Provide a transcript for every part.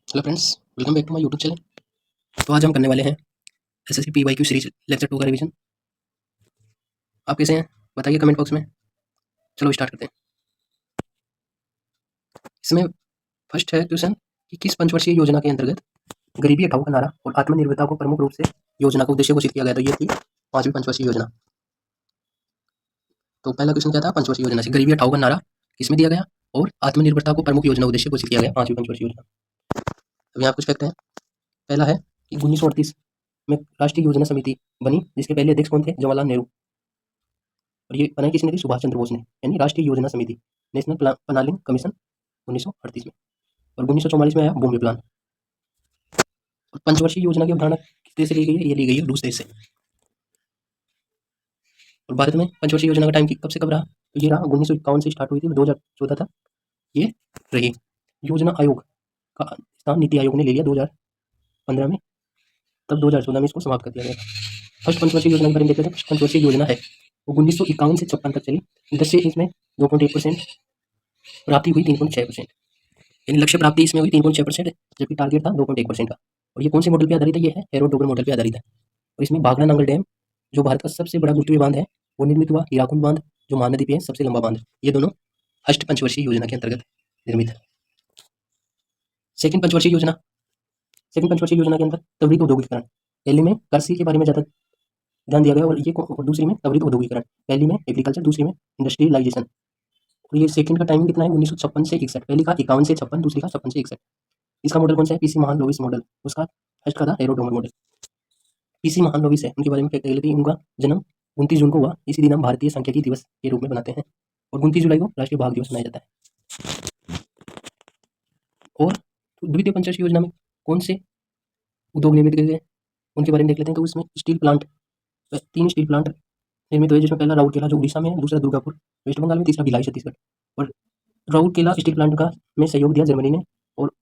Hello friends, welcome back to my YouTube channel. तो आज हम करने वाले हैं एसएससी पीवाईक्यू सीरीज लेक्चर 2 का रिवीजन। आप कैसे हैं बताइए कमेंट बॉक्स में। चलो स्टार्ट करते हैं। इसमें फर्स्ट है क्वेश्चन कि किस पंचवर्षीय योजना के अंतर्गत गरीबी हटाओ का नारा और आत्मनिर्भरता को प्रमुख रूप से योजना का उद्देश्य घोषित किया गया। तो ये थी पांचवी पंचवर्षीय योजना। तो पहला क्वेश्चन क्या था, पंचवर्षीय योजना से गरीबी हटाओ का नारा किसमें दिया गया और आत्मनिर्भरता को प्रमुख योजना उद्देश्य घोषित किया गया पांचवी पंचवर्षीय योजना। तो यहाँ कुछ फैक्ट हैं। पहला है कि 1938 में राष्ट्रीय योजना समिति बनी, जिसके पहले अध्यक्ष कौन थे, जवाहरलाल नेहरू। और ये बनाई किसने थी, सुभाष चंद्र बोस ने, यानी राष्ट्रीय योजना समिति, नेशनल प्लानिंग कमीशन 1938 में। और 1944 में आया बॉम्बे प्लान। और पंचवर्षीय योजना की अवधारणा किस देश से ली गई है, ये ली गई है रूस देश से। और भारत में पंचवर्षीय योजना का टाइम कब से कब रहा, तो ये रहा 1951 से स्टार्ट हुई थी, 2014 तक ये रही। योजना आयोग का स्थान नीति आयोग ने ले लिया 2015 में, तब 2014 में इसको समाप्त कर दिया गया। फर्स्ट पंचवर्षीय योजना के बारे में देखते हैं। फर्स्ट पंचवर्षीय योजना है वो 1951 से 56 तक चली। उद्देश्य इसमें 2.1%, प्राप्ति हुई 3.6%, यानी लक्ष्य प्राप्ति इसमें हुई 3.6%, जबकि टारगेट था 2.1% का। और ये कौन से मॉडल पे आधारित है, ये है हैरो-डोगर मॉडल पे आधारित है। और इसमें भाखड़ा नांगल डैम, जो भारत का सबसे बड़ा गुरुत्वीय बांध है, वो निर्मित हुआ। हीराकुंड बांध, जो महानदी पे है सबसे लंबा बांध, ये दोनों फर्स्ट पंचवर्षीय योजना के अंतर्गत निर्मित है। सेकंड पंचवर्षीय योजना, सेकंड पंचवर्षीय योजना के अंदर त्वरित औद्योगिकरण, पहले में कृषि के बारे में ज्यादा ध्यान दिया गया और ये दूसरी में त्वरित औद्योगिकरण, पहली में एग्रीकल्चर, दूसरी में इंडस्ट्रियलाइजेशन। और ये सेकंड का टाइमिंग कितना है, 1956 से 61, पहली का 51 से 56, दूसरी का 56 से 61। इसका मॉडल कौन सा है, पीसी महालनोबिस मॉडल। उसका फर्स्ट का था हैरो-डोगर मॉडल। पीसी महालनोबिस है, उनके बारे में फैक्ट थी। उनका जन्म 29 जून को हुआ, इसी दिन हम भारतीय सांख्यिकी दिवस के रूप में बनाते हैं। और 29 जुलाई को राष्ट्रीय बाघ दिवस मनाया जाता है। और द्वितीय पंचवर्षीय योजना में कौन से उद्योग निर्मित किए गए, उनके बारे में देख लेते हैं। तो इसमें स्टील प्लांट, 3 स्टील प्लांट निर्मित हुए, जिसमें पहला राउरकेला जो उड़ीसा में है, दूसरा दुर्गापुर वेस्ट बंगाल में, तीसरा भिलाई छत्तीसगढ़। और राउरकेला स्टील प्लांट का में सहयोग दिया जर्मनी ने, और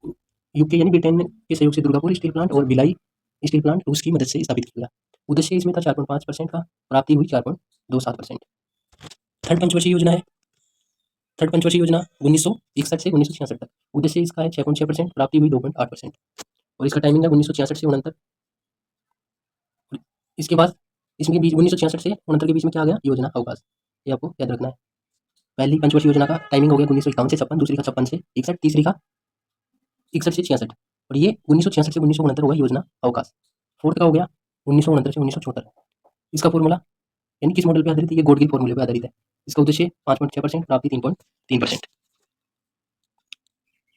यूके यानी ब्रिटेन के सहयोग से दुर्गापुर स्टील प्लांट और भिलाई स्टील प्लांट रूस की मदद से स्थापित किया गया। उद्देश्य इसमें था 4.5% का, प्राप्ति हुई 4.27%। थर्ड पंचवर्षीय योजना है, थर्ड पंचवर्षीय योजना 1961 से 1966 तक। उद्देश्य इसका है 6.6%, प्राप्ति हुई 2.8%। और इसका टाइमिंग है 1966 से 69। इसके बाद इसमें बीच 1966 से 69 के बीच में क्या आ गया, योजना अवकाश, ये आपको याद रखना है। पहली पंचवर्षीय योजना का टाइमिंग हो गया 1951 से 56, दूसरी का 56 से 61, तीसरी का 61 से 66। और ये 1966 से 1969 होगा योजना अवकाश। फोर्थ का हो गया 1969 से 1974। इसका फॉर्मूला यानी किस मॉडल पे आधारित है, ये गोडगिल फॉर्मूले पे आधारित है। इसका उद्देश्य 5.6%, प्राप्ति 3.3%।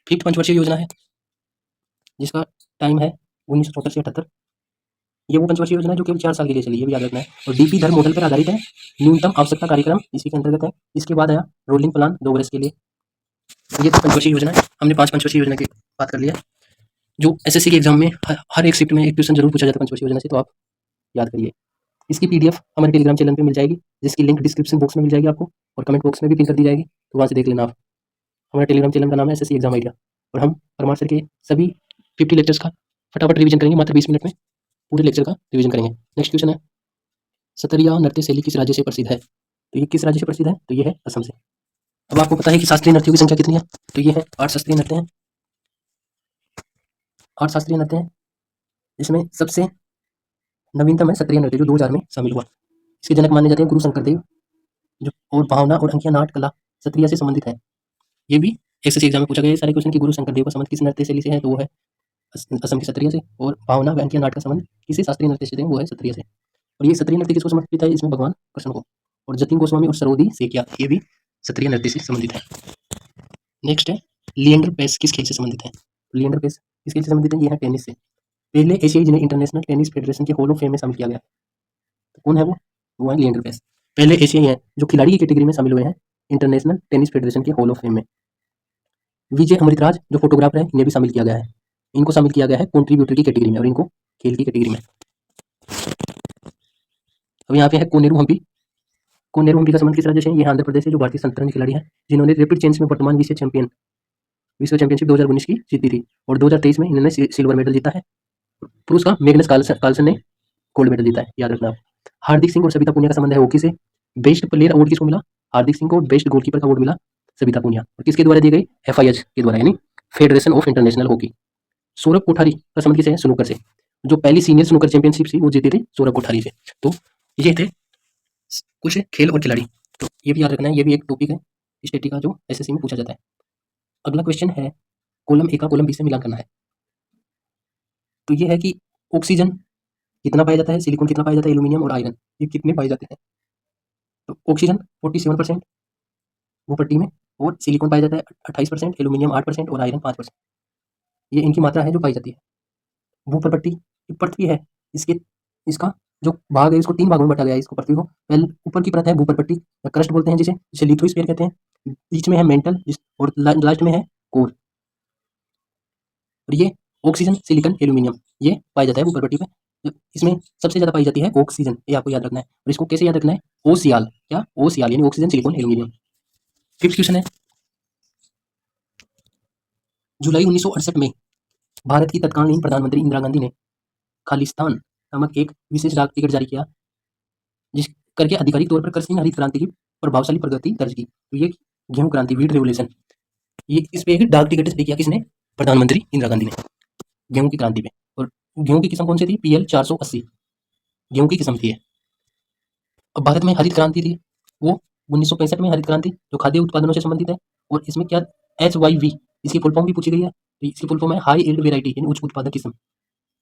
फिफ्थ पंचवर्षीय योजना है, जिसका टाइम है 1974 से 78। ये वो पंचवर्षीय योजना है जो केवल 4 साल के लिए चली, ये भी याद रखना है। और डीपी धर मॉडल पर आधारित है। न्यूनतम आवश्यकता कार्यक्रम इसी के अंतर्गत है। इसके बाद आया रोलिंग प्लान 2 वर्ष के लिए। ये तो पंचवर्षीय योजना है। हमने 5 पंचवर्षीय योजना की बात कर लिया, जो एसएससी के एग्जाम में हर एक शिफ्ट में एक क्वेश्चन जरूर पूछा जाता है पंचवर्षीय योजना से, तो आप याद करिए। इसकी पीडीएफ हमारे टेलीग्राम चैनल पे मिल जाएगी, जिसकी लिंक डिस्क्रिप्शन बॉक्स में मिल जाएगी आपको, और कमेंट बॉक्स में भी पिन कर दी जाएगी, तो वहाँ से देख लेना आप। हमारे टेलीग्राम चैनल का नाम है एसएससी एग्जाम आइडिया। और हम परमार सर के सभी 50 लेक्चर्स का फटाफट रिवीजन करेंगे, मात्र 20 मिनट में पूरे लेक्चर का रिवीजन करेंगे। नेक्स्ट क्वेश्चन है, सतरिया नृत्य शैली किस राज्य से प्रसिद्ध है। तो ये किस राज्य से प्रसिद्ध है, तो ये है असम से। अब आपको पता है कि शास्त्रीय नृत्यों की संख्या कितनी है, तो ये है 8 शास्त्रीय नृत्य हैं, 8 शास्त्रीय नृत्य हैं। इसमें सबसे नवीनतम है सत्रिय नृत्य, जो 2000 में शामिल हुआ। इसके जनक माने जाते हैं गुरु शंकर देव, जो और भावना और अंकिया नाट कला सत्रिया से संबंधित है। ये भी एसएससी एग्जाम में पूछा गया है सारे क्वेश्चन कि गुरु शंकर देव का संबंध किस नृत्य शैली से है, तो वो है असम की सत्रिय से। और भावना व अंकिया नाट का संबंध किसी शास्त्रीय नृत्य से है, वो है सत्रिय से। और ये सत्रिय नृत्य किसको समर्पित है, इसमें भगवान कृष्ण को। और जतिन गोस्वामी और सरोदी सेकिया, ये भी सत्रिय नृत्य से संबंधित है। नेक्स्ट है, लिएंडर पेस किस खेल से संबंधित है। लिएंडर पेस किस खेल से संबंधित है, ये है टेनिस से। पहले एशियाई जिन्हें इंटरनेशनल टेनिस फेडरेशन के हॉल ऑफ फेम में शामिल किया गया, तो कौन है वो है लिएंडर पेस। पहले एशियाई हैं जो खिलाड़ी की कैटेगरी में शामिल हुए हैं इंटरनेशनल टेनिस फेडरेशन के हॉल ऑफ फेम में। विजय अमृतराज जो फोटोग्राफर है, इन्हें भी शामिल किया गया है। इनको शामिल किया गया है कॉन्ट्रीब्यूटर की कैटेगरी में, और इनको खेल की कैटेगरी में। अब यहाँ पे है कोनेरू हम्पी। कोनेरू हम्पी का संबंध किस राज्य से है, ये आंध्र प्रदेश से, जो भारतीय शतरंज खिलाड़ी है, जिन्होंने रैपिड चेंज में वर्तमान विश्व चैंपियनशिप 2019 की जीती थी। और 2023 में इन्होंने सिल्वर मेडल जीता है। पुरुष का मैग्नस कार्लसन ने गोल्ड मेडल जीता है, याद रखना आप। हार्दिक सिंह और सविता पुनिया का संबंध है हॉकी से। बेस्ट प्लेयर अवार्ड किसको मिला, हार्दिक सिंह को। बेस्ट गोलकीपर का अवार्ड मिला सविता पुनिया। और किसके द्वारा दी गई, एफआईएच के द्वारा, यानी federation of international hockey. Saurabh Kothari का संबंध किससे है? स्नूकर से। जो पहली सीनियर स्नूकर चैंपियनशिप थी वो जीते थे सौरभ कोठारी से। तो ये थे कुछ खेल और खिलाड़ी। तो ये भी याद रखना है, ये भी एक टॉपिक है स्टैटिक का जो एसएससी में पूछा जाता है। अगला क्वेश्चन है कॉलम ए का कॉलम बी से मिलान करना है। तो ये है कि ऑक्सीजन कितना पाया जाता है, सिलिकॉन कितना पाया जाता है, एल्यूमिनियम और आयरन ये कितने पाए जाते हैं। तो ऑक्सीजन 47% वो पट्टी में, और सिलिकॉन पाया जाता है 28%, एल्यूमिनियम 8% और आयरन 5%। ये इनकी मात्रा है जो पाई जाती है। भूपर पट्टी पृथ्वी है, इसके इसका जो भाग है इसको 3 भागों में बांटा गया है। इसको पृथ्वी को पहले ऊपर की परत है भूपर पट्टी या क्रस्ट बोलते हैं जिसे जिसे लिथोस्फीयर कहते हैं। बीच में है मेंटल और लास्ट में है कोर। और ये ऑक्सीजन, सिलिकॉन, एल्यूमिनियम ये पाया जाता है भूपर पट्टी पे। इसमें सबसे ज्यादा पाई जाती है ऑक्सीजन, ये आपको याद रखना है। और इसको कैसे याद रखना है? ओसियाल, क्या ओसियाल यानी oxygen, silicon, aluminium. Fifth question है जुलाई 1968 में भारत की तत्कालीन प्रधानमंत्री इंदिरा गांधी ने खालिस्तान नामक एक विशेष डाक टिकट जारी किया जिस करके आधिकारिक तौर पर कृषि हरित क्रांति की प्रभावशाली प्रगति दर्ज की। तो ये गेहूं क्रांति, व्हीट रेवोल्यूशन, ये इस पे एक डाक टिकट जारी किया किसने? प्रधानमंत्री इंदिरा गांधी ने, गेहूं की क्रांति पे। और गेहूं की किस्म कौन सी थी? PL 480 गेहूं की किस्म थी। अब भारत में हरित क्रांति थी वो 1965 में हरित क्रांति जो खाद्य उत्पादनों से संबंधित है। और इसमें क्या HYV इसकी फुल फॉर्म भी पूछी गई है। तो इसकी फुल फॉर्म है हाई यील्ड वेराइटी यानी उच्च उत्पादक किस्म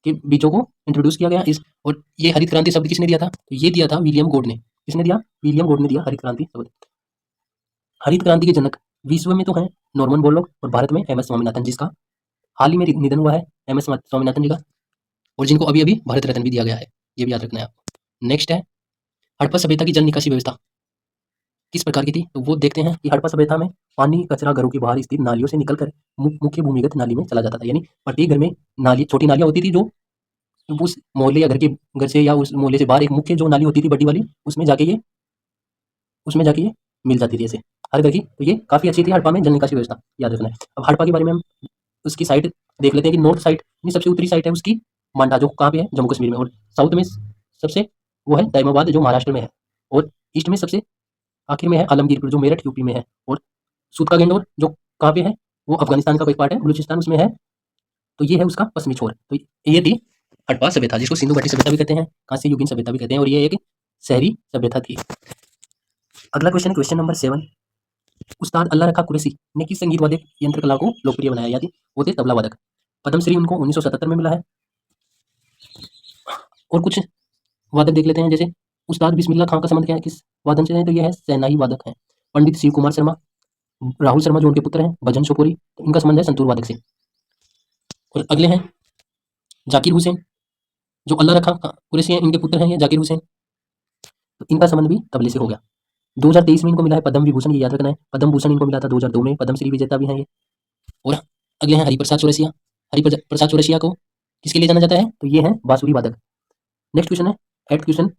के बीजों को इंट्रोड्यूस किया गया इस। और ये हरित क्रांति शब्द किसने दिया था? तो ये दिया था विलियम गॉड ने। किसने दिया? विलियम गॉड ने दिया हरित क्रांति शब्द। हरित क्रांति के जनक विश्व में तो हैं नॉर्मन बोरलॉग और भारत में MS स्वामीनाथन, जिसका हाल ही में निधन हुआ है MS स्वामीनाथन जी का, और जिनको अभी अभी भारत रत्न भी दिया गया है। ये भी याद रखना है आपको। नेक्स्ट है हड़प्पा सभ्यता की जल निकासी व्यवस्था किस प्रकार की थी? तो वो देखते हैं कि हड़प्पा सभ्यता में पानी कचरा घरों के बाहर स्थित नालियों से निकलकर मुख्य भूमिगत नाली में चला जाता था। यानी प्रत्येक घर में नाली, छोटी नालियां होती थी जो उस मोहल्ले या घर से या उस मोहल्ले से बाहर एक मुख्य जो नाली होती थी बड़ी वाली, उसमें जाके ये मिल जाती थी ऐसे हर घर की। तो ये काफी अच्छी थी हड़प्पा में जल निकासी व्यवस्था, याद रखना है। अब हड़प्पा के बारे में हम उसकी साइड देख लेते हैं कि नॉर्थ साइड सबसे उत्तरी साइड है उसकी मांडा, जो कहाँ पे है? जम्मू कश्मीर में। और साउथ में सबसे वो है दाइमाबाद जो महाराष्ट्र में है। और ईस्ट में सबसे आखिर में है आलमगीरपुर जो मेरठ यूपी में है। और सूत का गेंडोर जो कहाँ पे है? वो अफगानिस्तान का कोई पार्ट है, बलूचिस्तान उसमें है। तो ये है उसका पश्चिमी छोर। तो ये थी हड़प्पा सभ्यता, जिसको सिंधु घाटी सभ्यता भी कहते हैं, कांस्य युगीन सभ्यता भी कहते हैं। और ये एक शहरी सभ्यता थी। अगला क्वेश्चन है क्वेश्चन नंबर 7। उस्ताद अल्लाह रखा कुरैशी ने किस संगीत वाद्य यंत्र कला को लोकप्रिय बनाया? यानी वो थे तबला वादक। पद्मश्री उनको 1977 में मिला है। और कुछ वादक देख लेते हैं, जैसे उस्ताद बिस्मिल्लाह खां का संबंध क्या है किस वादन से है? तो ये है शहनाई वादक है। पंडित शिव कुमार शर्मा, राहुल शर्मा जो उनके पुत्र हैं, भजन शोपुरी, तो इनका संबंध है संतूर वादक से। और अगले हैं जाकिर हुसैन जो अल्लाह रखा कुरैशी हैं, इनके पुत्र हैं ये जाकिर हुसैन, तो इनका संबंध भी तबले से हो गया। 2023 में इनको मिला है पद्म विभूषण, ये याद रखना है। पद्म भूषण इनको मिला था 2002 में, पद्मश्री विजेता भी हैं ये। और अगले हैं हरिप्रसाद चौरसिया। हरिप्रसाद चौरसिया को किसके लिए जाना जाता है? तो ये है बांसुरी वादक। नेक्स्ट क्वेश्चन है 8th क्वेश्चन।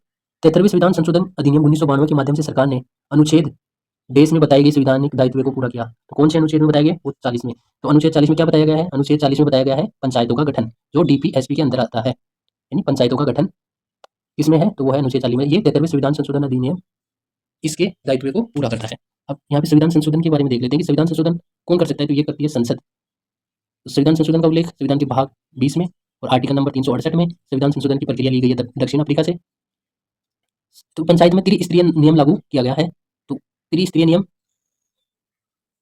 73वें संविधान संशोधन अधिनियम 1992 के माध्यम से सरकार ने अनुच्छेद देश में बताई गई संवैधानिक दायित्व को पूरा किया। तो कौन से अनुच्छेद में बताया गया? वो 40 में। तो अनुच्छेद 40 में क्या बताया गया है? अनुच्छेद 40 में बताया गया है पंचायतों का गठन, जो DPSP के अंदर आता है, यानी पंचायतों का गठन किसमें है? तो वो है अनुच्छेद 40 में। ये 73वें संविधान संशोधन अधिनियम इसके दायित्व को पूरा करता है। अब यहाँ पे संविधान संशोधन के बारे में देख लेते हैं कि संविधान संशोधन कौन कर सकता है? तो ये करती है संसद। तो संविधान संशोधन का उल्लेख संविधान के भाग 20 में और आर्टिकल नंबर 368 में संविधान संशोधन की प्रक्रिया ली गई है दक्षिण अफ्रीका से। तो पंचायत में त्रिस्तरीय नियम लागू किया गया है। तो त्रिस्तरीय नियम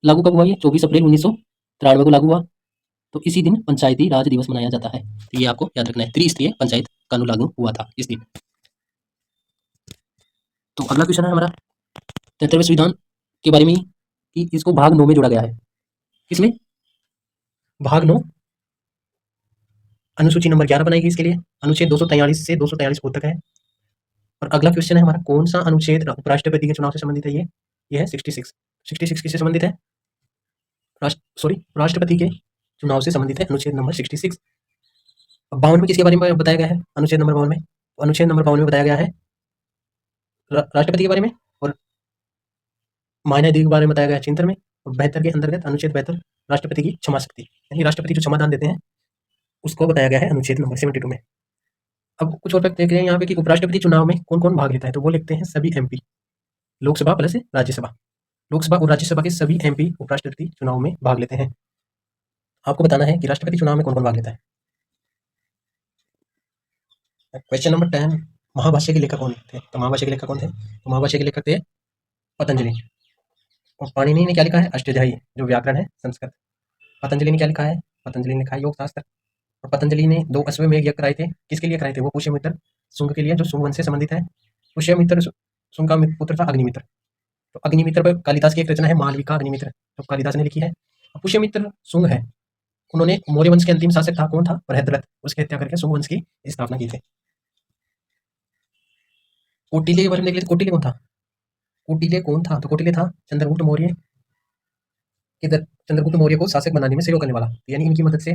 लागू कब हुआ? ये 24 अप्रैल 1993 को लागू हुआ। तो इसी दिन पंचायती राज दिवस मनाया जाता है। तो ये आपको याद रखना है, त्रिस्तरीय पंचायत कानून लागू हुआ था इस दिन। तो अगला क्वेश्चन है हमारा 73वें संविधान के बारे में कि इसको भाग 9 में जोड़ा गया है। किसमें? भाग 9 अनुसूची नंबर 11 बनाई गई इसके लिए। अनुच्छेद 243 से 243 तक है। और अगला क्वेश्चन है हमारा कौन सा अनुच्छेद उपराष्ट्रपति के चुनाव से संबंधित है? ये है 66 किससे संबंधित है? राष्ट्रपति के चुनाव से संबंधित है, अनुच्छेद नंबर 66। 52 में किसके बारे में बताया गया है? अनुच्छेद नंबर 52 में। अनुच्छेद नंबर 52 में बताया गया है राष्ट्रपति के बारे में, और महान्यायाधीश के बारे में बताया गया है 73 में। और 72 के अंतर्गत अनुच्छेद 72 राष्ट्रपति की क्षमा शक्ति, यानी राष्ट्रपति जो क्षमा दान देते हैं उसको बताया गया है अनुच्छेद नंबर 72 में। अब कुछ और फैक्ट देख रहे हैं यहाँ पे कि उपराष्ट्रपति चुनाव में कौन कौन भाग लेता है? तो वो लिखते हैं सभी MP, लोकसभा प्लस राज्यसभा, लोकसभा और राज्यसभा के सभी MP उपराष्ट्रपति चुनाव में भाग लेते हैं। आपको बताना है कि राष्ट्रपति चुनाव में कौन कौन भाग लेता है। क्वेश्चन नंबर 10, महाभाष्य के लेखक कौन थे? तो महाभाष्य के लेखक कौन थे? तो महाभाष्य के लेखक थे पतंजलि। और पाणिनि ने क्या लिखा है? अष्टाध्यायी, जो व्याकरण है संस्कृत। पतंजलि ने क्या लिखा है? पतंजलि ने लिखा है योग शास्त्र। और पतंजलि ने 2 अश्वमेध यज्ञ कराए थे। किसके लिए कराए थे? वो पुष्यमित्र शुंग के लिए, जो शुंग वंश से संबंधित है। पुष्यमित्र शुंग का पुत्र था अग्निमित्र। तो अग्निमित्र पर कालिदास की एक रचना है मालविका अग्निमित्र, जो कालिदास ने लिखी है। पुष्यमित्र शुंग है, उन्होंने मौर्य वंश के अंतिम शासक था, कौन था? बृहद्रथ। उसकी हत्या करके शुंग वंश की स्थापना की थी। कौटिल्य के बारे में देख लेते। कौटिल्य कौन था? कौटिल्य कौन था? तो कौटिल्य था चंद्रगुप्त मौर्य के चंद्रगुप्त मौर्य को शासक बनाने में सहयोग करने वाला। यानी इनकी मदद से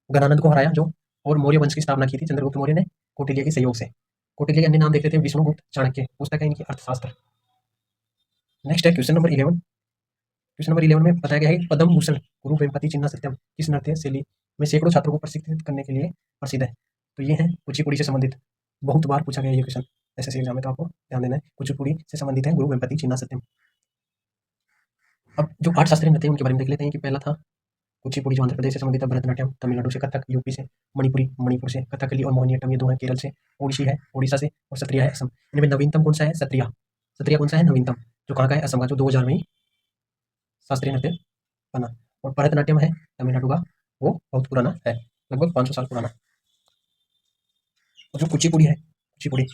गणानंद को हराया जो, और मौर्य वंश की स्थापना की थी चंद्रगुप्त मौर्य ने कौटिल्य के सहयोग से। कौटिल्य के अन्य नाम देख लेते हैं। विष्णुगुप्त, चाणक्य। पुस्तक है इनकी अर्थशास्त्र। नेक्स्ट है क्वेश्चन नंबर 11। क्वेश्चन नंबर 11 में बताया गया है कि पद्म भूषण गुरु वेम्पति चिन्ना सत्यम किस नृत्य शैली में सैकड़ों छात्रों को प्रशिक्षित करने के लिए प्रसिद्ध है? तो ये है कुचिपुड़ी से संबंधित। बहुत बार पूछा गया ये क्वेश्चन एसएससी एग्जाम में, तो आपको ध्यान देना है। कुचिपुड़ी से संबंधित है गुरु वेम्पति चिन्ना सत्यम। अब जो 8 शास्त्रीय नृत्य हैं उनके बारे में देख लेते हैं कि पहला था कुचिपुड़ी, जो आंध्र प्रदेश से संबंधित है। भरतनाट्यम तमिलनाडु से, कथक यूपी से, मणिपुरी मणिपुर से, कथकली और मोहिनीअट्टम ये 2 हैं केरल से, ओडिसी है ओडिशा से, और सत्रिया है असम। इनमें नवीनतम कौन सा है? सत्रिया। सत्रिया कौन सा है? नवीनतम, जो कहाँ का है? असम का, जो 2000 में ही शास्त्रीय नृत्य बना। और भरतनाट्यम है तमिलनाडु का, वो बहुत पुराना है, लगभग 500 साल पुराना। और जो कुचिपुड़ी है, कुचिपुड़ी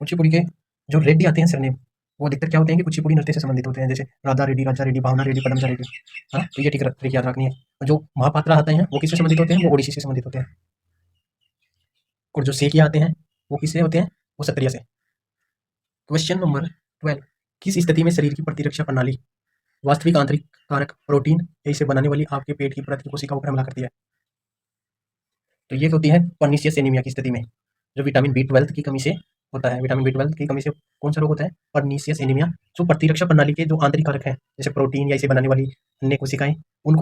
कुचिपुड़ी के जो रेड्डी आते हैं सरनेम, वो अधिकतर क्या होते हैं कि कुचिपुड़ी नृत्य से संबंधित होते हैं, जैसे राधा रेड्डी, राजा रेड्डी, भावना रेड्डी, पदमजा रेड्डी। हाँ, तो ये ट्रिक याद रखनी है। और जो महापात्रा आते हैं वो किससे संबंधित होते हैं? वो ओडिसी से संबंधित होते हैं। और जो सेकिया आते हैं वो किससे होते हैं? वो सत्रिया से। क्वेश्चन नंबर 12, किस स्थिति में शरीर की प्रतिरक्षा प्रणाली वास्तविक आंतरिक कारक प्रोटीन या इसे बनाने वाली आपके पेट की परत की कोशिकाओं पर हमला करती है? तो ये होती है पर्नीशियस एनीमिया की स्थिति में, जो विटामिन B12 की कमी से होता है। विटामिन B12 की कमी से कौन सा रोग होता है? Pernicious anaemia. जो प्रतिरक्षा प्रणाली के जो आंतरिक कारक हैं, जैसे प्रोटीन या इसे बनाने वाली अन्य कोशिकाएं, उन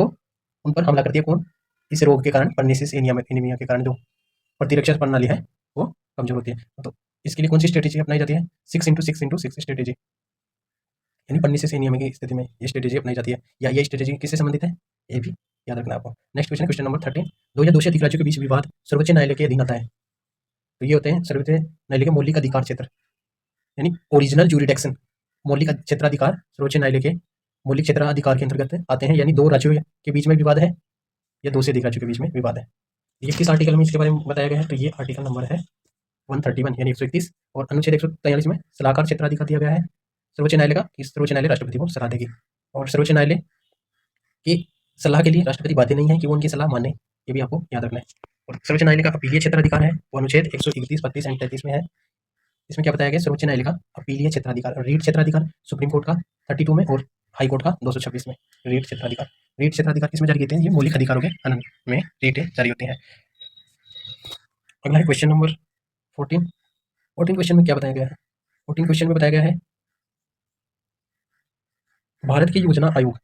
पर हमला करती है। कौन? इस रोग के कारण, पर्नीशियस एनीमिया के कारण जो प्रतिरक्षा प्रणाली है वो कमजोर होती है। तो इसके लिए कौन सी स्ट्रेटेजी अपनाई जाती है? 6x6x6 स्ट्रेटेजी, यानी पर्नीशियस एनीमिया की स्थिति में ये स्ट्रेटेजी अपनाई जाती है। या ये स्ट्रेटेजी किससे संबंधित है? ये भी याद रखना आपको। नेक्स्ट क्वेश्चन है क्वेश्चन नंबर 13, 2 या 2 से अधिक राज्यों के बीच विवाद सर्वोच्च न्यायालय के अधीन आता है। तो ये होते हैं सर्वोच्च न्यायालय के मौलिक अधिकार क्षेत्र, यानी ओरिजिनल ज्यूरिडिक्शन। मौलिक क्षेत्राधिकार सर्वोच्च न्यायालय के मौलिक क्षेत्राधिकार के अंतर्गत आते हैं। यानी 2 राज्यों के बीच में विवाद है या 2 से अधिक राज्यों के बीच में विवाद है। ये किस आर्टिकल में इसके बारे में बताया गया है? तो ये आर्टिकल नंबर है 131 यानी 131, और अनुच्छेद 143 में सलाहकार क्षेत्राधिकार दिया गया है सर्वोच्च न्यायालय का, कि सर्वोच्च न्यायालय राष्ट्रपति को सलाह देगी। और सर्वोच्च न्यायालय की सलाह के लिए राष्ट्रपति बाध्य नहीं है कि वो उनकी सलाह माने, ये भी आपको याद रखना है। और सर्वोच्च न्यायालय का अपीलीय क्षेत्राधिकार है, वो अनुच्छेद 131, 32 एंड 33 में है। इसमें क्या बताया गया? सर्वोच्च न्यायालय का अपीलीय क्षेत्राधिकार, रीट क्षेत्राधिकार सुप्रीम कोर्ट का 32 में और हाई कोर्ट का 226 में। रीट क्षेत्राधिकार, रीट क्षेत्राधिकार किसमें जारी होते हैं? ये मौलिक अधिकारों के हनन में रीट जारी होती है। अगला है क्वेश्चन नंबर 14। 14 क्वेश्चन में क्या बताया गया है? 14 क्वेश्चन में बताया गया है भारत के योजना आयोग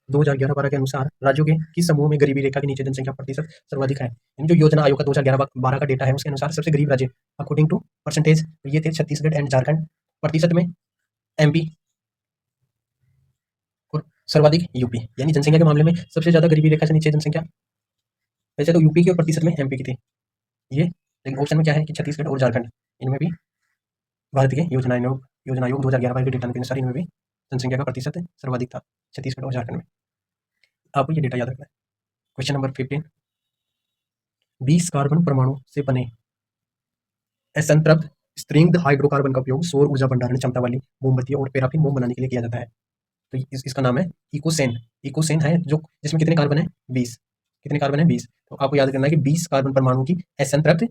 2011-12 के अनुसार राज्यों के किस समूह में गरीबी रेखा के नीचे जनसंख्या प्रतिशत सर्वाधिक है? यानी जो योजना आयोग का 2011-12 का डेटा है उसके अनुसार सबसे गरीब राज्य अकॉर्डिंग टू परसेंटेज ये थे छत्तीसगढ़ एंड झारखंड, प्रतिशत में एमपी, और सर्वाधिक यूपी। यानी जनसंख्या के मामले में सबसे ज्यादा गरीबी रेखा से नीचे जनसंख्या वैसे तो यूपी की और प्रतिशत में एमपी की थी ये, लेकिन ऑप्शन में क्या है कि छत्तीसगढ़ और झारखंड, इनमें भी भारत के योजना आयोग 2011-12 के डेटा के अनुसार इनमें भी जनसंख्या का प्रतिशत सर्वाधिक था, छत्तीसगढ़ और झारखंड में। आपको ये डेटा याद रखना है। क्वेश्चन नंबर 15, 20 कार्बन परमाणु से बने असंतृप्त स्ट्रिंग्ड हाइड्रोकार्बन का उपयोग सौर ऊर्जा भंडारण क्षमता वाली मोमबत्ती और पैराफिन मोम बनाने के लिए किया जाता है। तो इसका नाम है इकोसेन। इकोसेन है जो, जिसमें कितने कार्बन है? 20। कितने कार्बन है? 20। तो आपको याद करना है कि 20 कार्बन परमाणु की असंतृप्त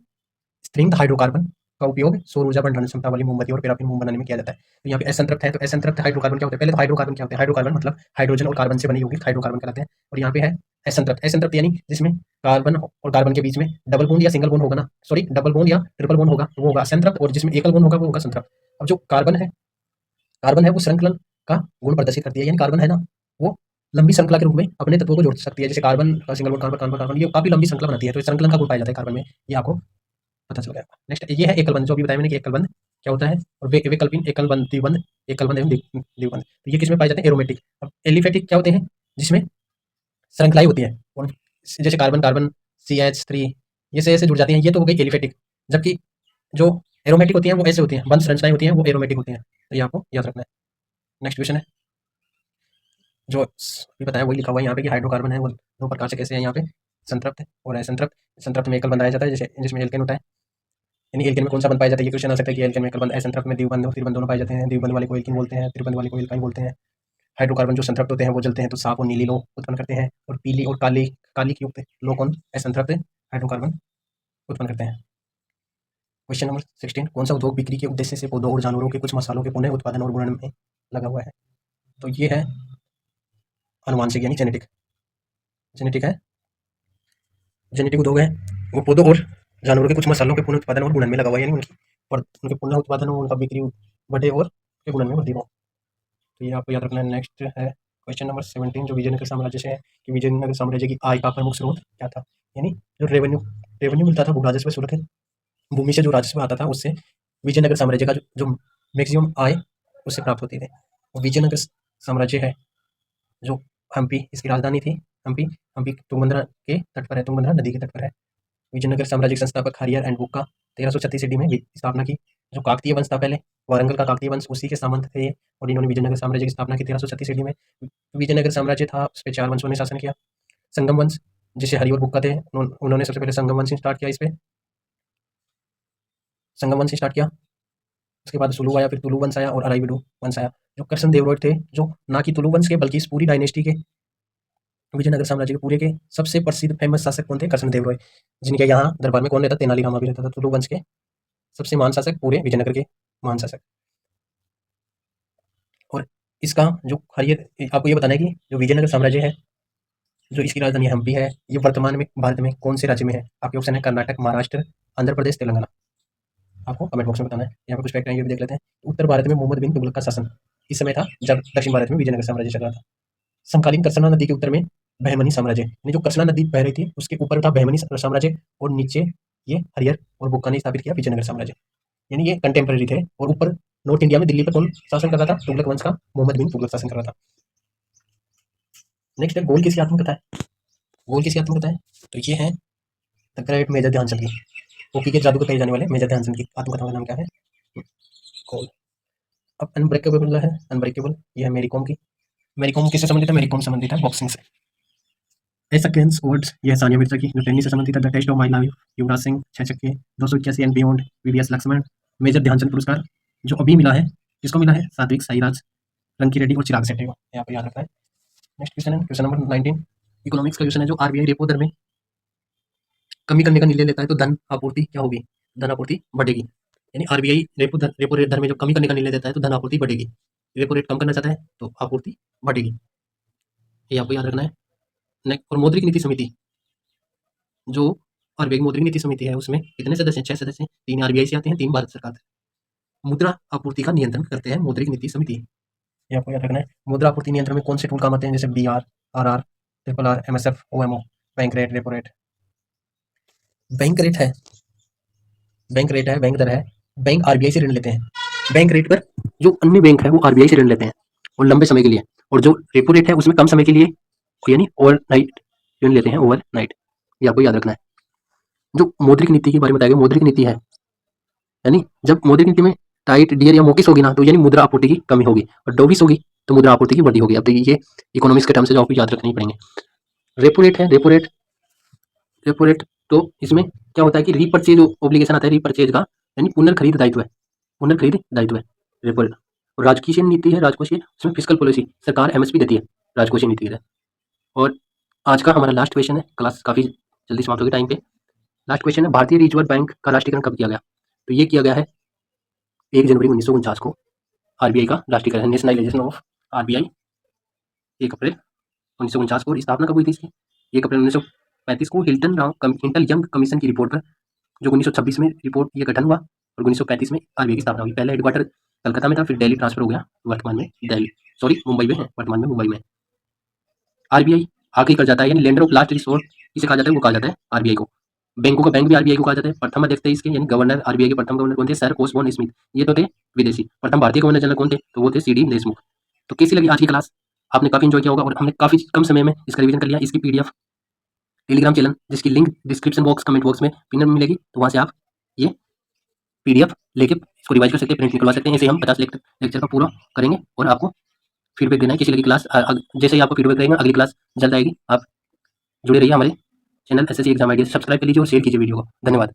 स्ट्रिंग्ड हाइड्रोकार्बन का उपयोग सौर ऊर्जा भंडारण क्षमता वाली मोमबत्ती और पैराफिन मोम बनाने में किया जाता है। तो यहाँ पे असंतृप्त है, तो असंतृप्त हाइड्रोकार्बन क्या होता है? पहले तो हाइड्रोकार्बन क्या होता है? हाइड्रोकार्बन मतलब हाइड्रोजन और कार्बन से बने यौगिक हाइड्रोकार्बन कहलाते हैं। और यहाँ पे है असंतृप्त। असंतृप्त यानी जिसमें कार्बन और कार्बन के बीच में डबल बॉन्ड या सिंगल बॉन्ड होगा ना, सॉरी डबल बॉन्ड या ट्रिपल बॉन्ड होगा वो होगा असंतृप्त, और जिसमें एकल बॉन्ड होगा वो होगा संतृप्त। अब जो कार्बन है वो श्रृंखलन का गुण प्रदर्शित करती है, यानी कार्बन है ना वो लंबी श्रृंखला के रूप में अपने तत्वों को जोड़ सकती है। जैसे कार्बन का single bond, carbon carbon carbon, ये काफी लंबी श्रृंखला बनाती है, तो श्रृंखलन का गुण पाया जाता है कार्बन में, ये आपको पता चल गया। नेक्स्ट ये है एकल बंध, जो अभी बताया मैंने कि एकल बंध क्या होता है, और वैकल्पिक एकल बंध, द्विबंध, एकल बंध एवं द्विबंध, तो ये किसमें पाए जाते हैं? एरोमेटिक। अब एलिफेटिक क्या होते हैं? जिसमें श्रृंखलाएं होती है, और जैसे कार्बन कार्बन CH3 ये से जुड़ जाती हैं, ये तो हो गई एलिफेटिक। जबकि जो एरोमेटिक होती हैं वो ऐसे होती हैं, बंद संरचनाएं होती हैं वो एरोमेटिक होती हैं, तो ये आपको याद रखना है। नेक्स्ट क्वेश्चन है जो भी बताया वही लिखा हुआ है यहाँ पे कि हाइड्रोकार्बन है वो दो प्रकार से कैसे हैं यहाँ पे, संतृप्त और असंतृप्त। संतृप्त में एकल बंध पाया जाता है जैसे जिसमें एल्केन होता है, यानी एल्केन में कौन सा बंध पाया जाता है, ये क्वेश्चन आ सकता है कि एल्केन में एकल बंध, असंतृप्त में द्विबंध और त्रिबंध दोनों पाए जाते हैं। द्विबंध वाले को एल्कीन बोलते हैं, त्रिबंध वाले को एल्काइन बोलते हैं। हाइड्रोकार्बन जो संतृप्त होते हैं वो जलते हैं तो साफ और नीली लौ उत्पन्न करते हैं, और पीली और काली काली युक्त लौ कौन, असंतृप्त हाइड्रोकार्बन उत्पन्न करते हैं। क्वेश्चन नंबर 16, कौन सा उद्योग बिक्री के उद्देश्य से पौधों और जानवरों के कुछ मसालों के पुनः उत्पादन और गुणन में लगा हुआ है, तो ये है आनुवांशिक यानी जेनेटिक। जेनेटिक है, जेनेटिक उद्योग है, वो पौधों और जानवरों के कुछ मसालों के पुनः उत्पादन और गुणन में लगा हुआ है, यानी उनके पुनः उत्पादन और उनका बिक्री बढ़े और के गुणन में वृद्धि हो, तो ये आपको याद रखना है। नेक्स्ट है क्वेश्चन नंबर 17 जो विजयनगर साम्राज्य से है कि विजयनगर साम्राज्य की आय का प्रमुख स्रोत क्या था, यानी जो रेवेन्यू मिलता था, भू राजस्व शुल्क, भूमि से जो राजस्व आता था उससे विजयनगर साम्राज्य का जो मैक्सिमम आय उससे प्राप्त होती थी। विजयनगर साम्राज्य है जो हम्पी इसकी राजधानी थी। हम्पी हम्पी तुंगभद्रा के तट पर है, तुंगभद्रा नदी के तट पर है। विजयनगर साम्राज्य के संस्थापक हरिहर एंड बुक्का 1336 ईस्वी में स्थापना की। जो काकतीय वंश था पहले, वारंगल का काकतीय वंश, उसी के सामंत थे और इन्होंने विजयनगर साम्राज्य की स्थापना की 1336 ईस्वी में। विजयनगर साम्राज्य था, उस पर 4 वंशों ने शासन किया। संगम वंश जिसे हरि और बुक्का थे, उन्होंने सबसे पहले संगम वंश स्टार्ट किया, इस पे संगम वंश स्टार्ट किया। उसके बाद सुलू आया, फिर तुलु वंश आया और अराविडु वंश आया। जो कृष्ण देवराय थे, जो ना कि तुलु वंश के बल्कि इस पूरी डायनेस्टी के, विजयनगर साम्राज्य के पूरे के सबसे प्रसिद्ध फेमस शासक कौन थे, कृष्ण देवराय, जिनके यहाँ दरबार में कौन रहता, तेनालीरामा भी रहता था। तुलु वंश के सबसे महान शासक, पूरे विजयनगर के महान शासक। और इसका जो हरियर आपको ये बताना है कि जो विजयनगर साम्राज्य है, जो इसकी राजधानी हम्पी है, ये वर्तमान में भारत में कौन से राज्य में है। आपके ऑप्शन है कर्नाटक, महाराष्ट्र, आंध्र प्रदेश, तेलंगाना। आपको कमेंट बॉक्स में बताना है। यहाँ पे कुछ फैक्ट है, ये भी देख लेते हैं। उत्तर भारत में मोहम्मद बिन तुगलक का शासन इस समय था जब दक्षिण भारत में विजयनगर साम्राज्य चल रहा था। समकालीन कृष्णा नदी के उत्तर में बहमनी साम्राज्य, यानी जो कृष्णा नदी बह रही थी उसके ऊपर था बहमनी साम्राज्य, और नीचे ये हरिहर और बुक्का ने स्थापित किया विजयनगर साम्राज्य, यानी ये कंटेम्प्रेरी थे। और ऊपर नॉर्थ इंडिया में दिल्ली पर कौन शासन कर रहा था, तुगलक वंश का मोहम्मद बिन तुगलक शासन कर रहा था। नेक्स्ट है गोल किसकी आत्मकथा है, गोल किसकी आत्मकथा है, तो ये है द ग्रेट मेजर ध्यानचंद की, हॉकी के जादू को कहे जाने वाले मेजर ध्यानचंद की आत्मकथा का नाम क्या है, गोल। अब अनब्रेकेबल है, अनब्रेकेबल ये है मेरी कॉम की। मेरी कॉम किससे संबंधित है, मेरी कॉम संबंधित है बॉक्सिंग से। ऐसा अगेंस्ट वर्ड्स यह सानिया मिर्जा की, जो टेनिस से संबंधित है। The test of my life, Yuvraj Singh 6 छक्के 281 and beyond, VVS Laxman. Major Dhyan Chand पुरस्कार जो अभी मिला है, किसको मिला है, सात्विक साईराज, रंकी रेड्डी और चिराग शेट्टी को, यहाँ पे याद रखना है। नेक्स्ट क्वेश्चन है क्वेश्चन नंबर 19, इकोनॉमिक्स का क्वेश्चन है। जो आरबीआई रेपो दर में कमी करने का निर्णय लेता है तो धन आपूर्ति क्या होगी, धन आपूर्ति बढ़ेगी, यानी आरबीआई रेपो रेट दर में जो कमी करने का निर्णय लेता है तो धन आपूर्ति बढ़ेगी। रेपो रेट कम करना चाहता है तो आपूर्ति बढ़ेगी, ये आपको याद रखना है। नेक्स्ट, और मौद्रिक नीति समिति, जो आरबीआई मौद्रिक नीति समिति है उसमें कितने सदस्य हैं, 6 सदस्य हैं, 3 आरबीआई से आते हैं, 3 भारत सरकार से। मुद्रा आपूर्ति का नियंत्रण करते हैं मौद्रिक नीति समिति, ये आपको याद रखना है। मुद्रा आपूर्ति नियंत्रण में कौन से टूल काम आते हैं, जैसे BR, RR, triple R, MSF, OMO, bank rate, repo rate. Bank rate है, बैंक रेट है, बैंक दर है, बैंक आरबीआई से ऋण लेते हैं। बैंक रेट पर जो अन्य बैंक है वो आरबीआई से ऋण लेते हैं और लंबे समय के लिए, और जो रेपो रेट है उसमें कम समय के लिए, यानी ओवरनाइट ऋण लेते हैं, ओवरनाइट, ये आपको याद रखना है। जो मौद्रिक नीति के बारे में बताया गया, मौद्रिक नीति है, यानी जब मौद्रिक नीति में टाइट, डियर या मौकिस होगी ना, तो यानी मुद्रा आपूर्ति की कमी होगी, और डोविस होगी तो मुद्रा आपूर्ति की वृद्धि होगी। अब देखिए ये इकोनॉमिक्स के टर्म से जो आपको याद रखने पड़ेंगे। रेपो रेट है, रेपो रेट, रेपो रेट, तो इसमें क्या होता है कि रीपरचेज ऑब्लिगेशन आता है, रीपरचेज का यानी पुनर्खरीद दायित्व है, पुनर्खरीद दायित्व है रेपो रेट। और राजकोषीय नीति है, राजकोषीय, उसमें फिस्कल पॉलिसी, सरकार एमएसपी देती है राजकोषीय नीति है। और आज का हमारा लास्ट क्वेश्चन है, क्लास काफी जल्दी समाप्त होगी टाइम पे। लास्ट क्वेश्चन है, भारतीय रिजर्व बैंक का राष्ट्रीयकरण कब किया गया, तो ये किया गया है 1 जनवरी 1949 को आरबीआई का राष्ट्रीयकरण, नेशनलाइजेशन ऑफ आरबीआई 1 अप्रैल 1949 को। स्थापना कब हुई थी इसकी, 1 अप्रैल 1935 को हिंटल यंग कमीशन की रिपोर्ट पर, जो 1926 में रिपोर्ट ये गठन हुआ और 1935 में आरबीआई की स्थापना हुई। पहले हेडक्वार्टर कलकत्ता में था, फिर दिल्ली ट्रांसफर हो गया, वर्तमान में दिल्ली, सॉरी मुंबई में है, वर्तमान में मुंबई में। आरबीआई आखिरी कर जाता है, यानी लेंडर ऑफ लास्ट रिसोर्ट किसे कहा जाता है, वो कहा जाता है आरबीआई को। बैंकों का बैंक भी आरबीआई को कहा जाता है। प्रथम अध्यक्ष थे इसके, यानी गवर्नर, आरबीआई के प्रथम गवर्नर कौन थे, सर ओसबोर्न स्मिथ, ये तो थे विदेशी। प्रथम भारतीय गवर्नर जनरल कौन थे, तो वो थे सीडी देशमुख। तो कैसी लगी आज की क्लास, आपने काफी इंजॉय किया होगा और हमने काफी कम समय में इसका रिवीजन कर लिया। इसकी पीडीएफ टेलीग्राम चैनल जिसकी link description box comment box में पिन में मिलेगी, तो वहाँ से आप ये PDF लेके इसको रिवाइज कर सकते हैं, प्रिंट निकलवा सकते हैं। ऐसे हम 50 लेक्चर का पूरा करेंगे और आपको फीडबैक देना है किसी लगी क्लास। जैसे ही आपको फीडबैक रहेगा अगली क्लास जल्द आएगी। आप जुड़े रहिए हमारे चैनल SSC एग्जाम आइडिया से। सब्सक्राइब कर लीजिए और शेयर कीजिए वीडियो को। धन्यवाद।